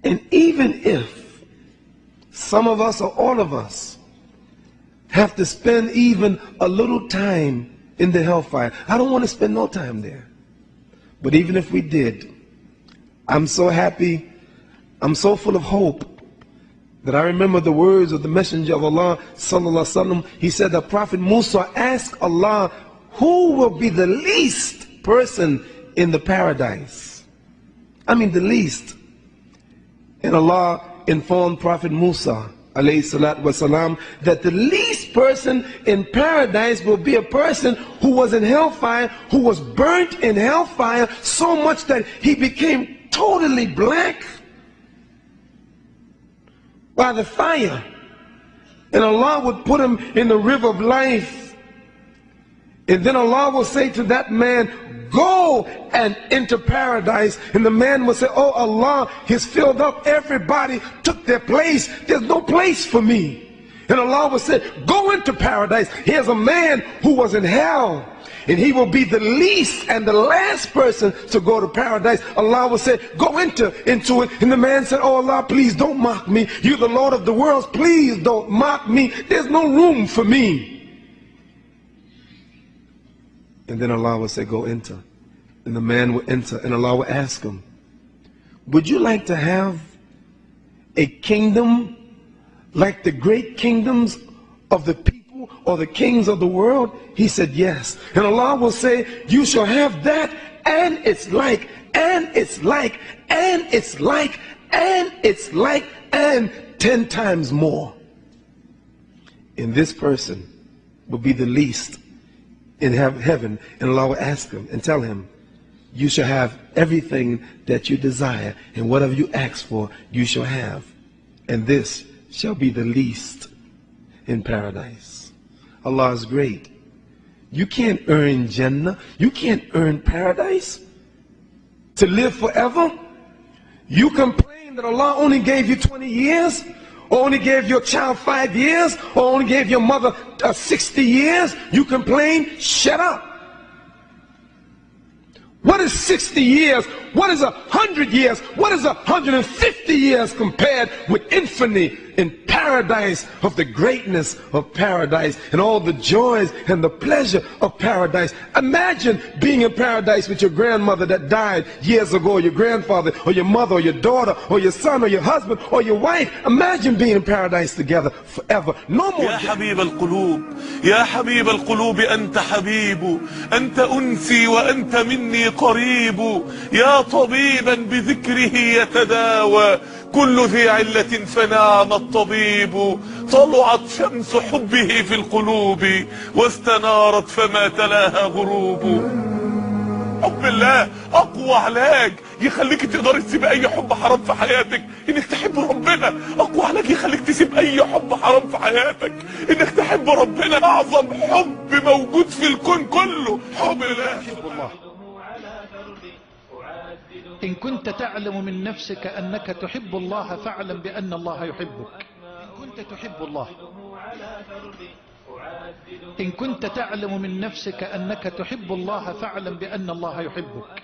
And even if some of us or all of us have to spend even a little time in the hellfire, I don't want to spend no time there. But even if we did, I'm so happy, I'm so full of hope that I remember the words of the Messenger of Allah sallallahu alaihi wasallam. He said that Prophet Musa asked Allah, who will be the least person in the paradise? I mean the least. And Allah informed Prophet Musa alayhi salatu wasalam that the least person in paradise will be a person who was in hellfire, who was burnt in hellfire so much that he became totally black by the fire. And Allah would put him in the river of life. And then Allah will say to that man, go and enter paradise. And the man will say, oh Allah, he's filled up. Everybody took their place. There's no place for me. And Allah will say, go into paradise. Here's a man who was in hell, and he will be the least and the last person to go to paradise. Allah will say, go into it. And the man said, oh Allah, please don't mock me. You're the Lord of the worlds. Please don't mock me. There's no room for me. And then Allah will say, go enter. And the man will enter, and Allah will ask him, would you like to have a kingdom like the great kingdoms of the people or the kings of the world? He said, yes. And Allah will say, you shall have that, and it's like, and it's like, and it's like, and it's like, and 10 times more. And this person will be the least in heaven, and Allah will ask him and tell him, you shall have everything that you desire, and whatever you ask for, you shall have. And this shall be the least in paradise. Allah is great. You can't earn Jannah. You can't earn paradise to live forever. You complain that Allah only gave you 20 years, or only gave your child 5 years, or only gave your mother 60 years. You complain, shut up. What is 60 years? What is 100 years? What is 150 years compared with infinity in paradise, of the greatness of paradise and all the joys and the pleasure of paradise? Imagine being in paradise with your grandmother that died years ago, or your grandfather, or your mother, or your daughter, or your son, or your husband, or your wife. Imagine being in paradise together forever. No more. يا حبيب القلوب يا حبيب القلوب أنت حبيب أنت أنسي وأنت مني قريب يا طبيبا بذكره يتداوى كل ذي علة فنعم الطبيب طلعت شمس حبه في القلوب واستنارت فما تلاها غروب. حب الله اقوى علاج يخليك تقدر تسيب اي حب حرام في حياتك، انك تحب ربنا. اقوى علاج يخليك تسيب اي حب حرام في حياتك، انك تحب ربنا. اعظم حب موجود في الكون كله حب الله. إن كنت تعلم من نفسك أنك تحب الله فاعلم بأن الله يحبك. إن كنت تحب الله، إن كنت تعلم من نفسك أنك تحب الله فاعلم بأن الله يحبك.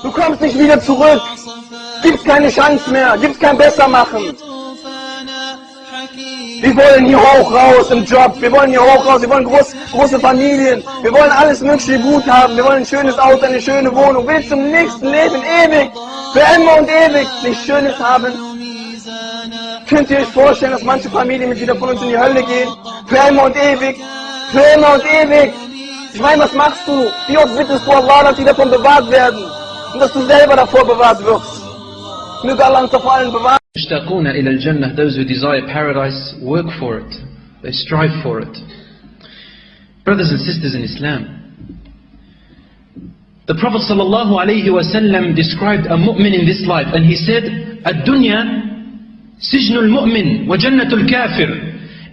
Du kommst nicht wieder zurück. Gibt's keine Chance mehr. Gibt's kein Bessermachen. Wir wollen hier hoch raus im Job. Wir wollen hier hoch raus. Wir wollen große Familien. Wir wollen alles mögliche gut haben. Wir wollen ein schönes Auto, eine schöne Wohnung. Willst zum nächsten Leben ewig, für immer und ewig nichts Schönes haben? Könnt ihr euch vorstellen, dass manche Familienmitglieder von uns in die Hölle gehen? Für immer und ewig. Für immer und ewig. Ich meine, was machst du? Wie oft bittest du Allah, dass sie davon bewahrt werden? Und dass du selber davor bewahrt wirst? Möge Allah uns vor allen bewahren. يشتاقون إلى الجنة. Those who desire paradise work for it. They strive for it. Brothers and sisters in Islam, the Prophet ﷺ described a mu'min in this life, and he said, "Ad-dunya sijnul mu'min wa jannatul kafir."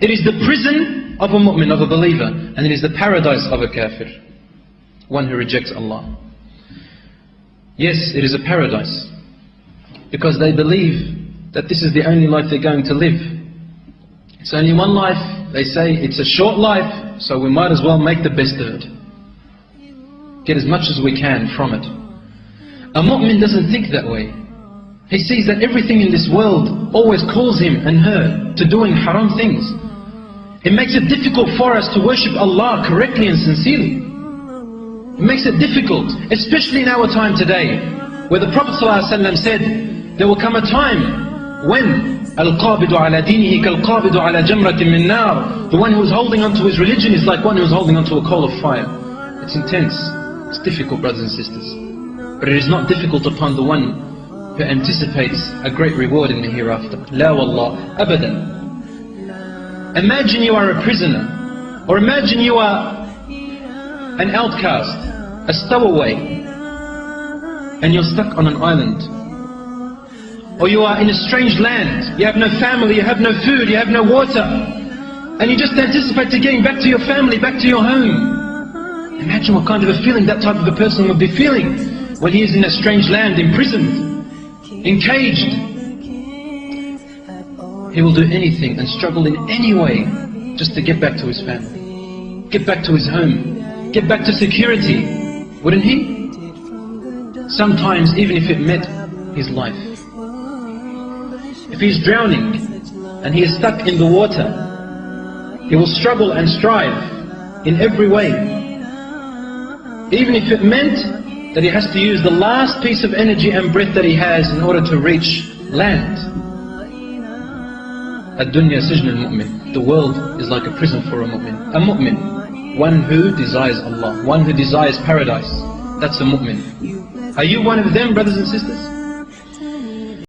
It is the prison of a mu'min, of a believer, and it is the paradise of a kafir, one who rejects Allah. Yes, it is a paradise, because they believe that this is the only life they're going to live. It's only one life. They say it's a short life, so we might as well make the best of it. Get as much as we can from it. A mu'min doesn't think that way. He sees that everything in this world always calls him and her to doing haram things. It makes it difficult for us to worship Allah correctly and sincerely. It makes it difficult, especially in our time today, where the Prophet ﷺ said, there will come a time when Al-Qabidu ala dinihi kal-Qabidu ala jamratin min nar. The one who is holding onto his religion is like one who is holding onto a coal of fire. It's intense, it's difficult, brothers and sisters. But it is not difficult upon the one who anticipates a great reward in the hereafter. La wallah, abadan. Imagine you are a prisoner, or imagine you are an outcast, a stowaway, and you're stuck on an island. Or you are in a strange land, you have no family, you have no food, you have no water, and you just anticipate to getting back to your family, back to your home. Imagine what kind of a feeling that type of a person would be feeling when he is in a strange land, imprisoned, encaged. He will do anything and struggle in any way just to get back to his family, get back to his home, get back to security, wouldn't he? Sometimes even if it meant his life. If he is drowning and he is stuck in the water, he will struggle and strive in every way, even if it meant that he has to use the last piece of energy and breath that he has in order to reach land. Ad-dunya sijn al-mu'min. The world is like a prison for a mu'min. A mu'min, one who desires Allah, one who desires paradise. That's a mu'min. Are you one of them, brothers and sisters?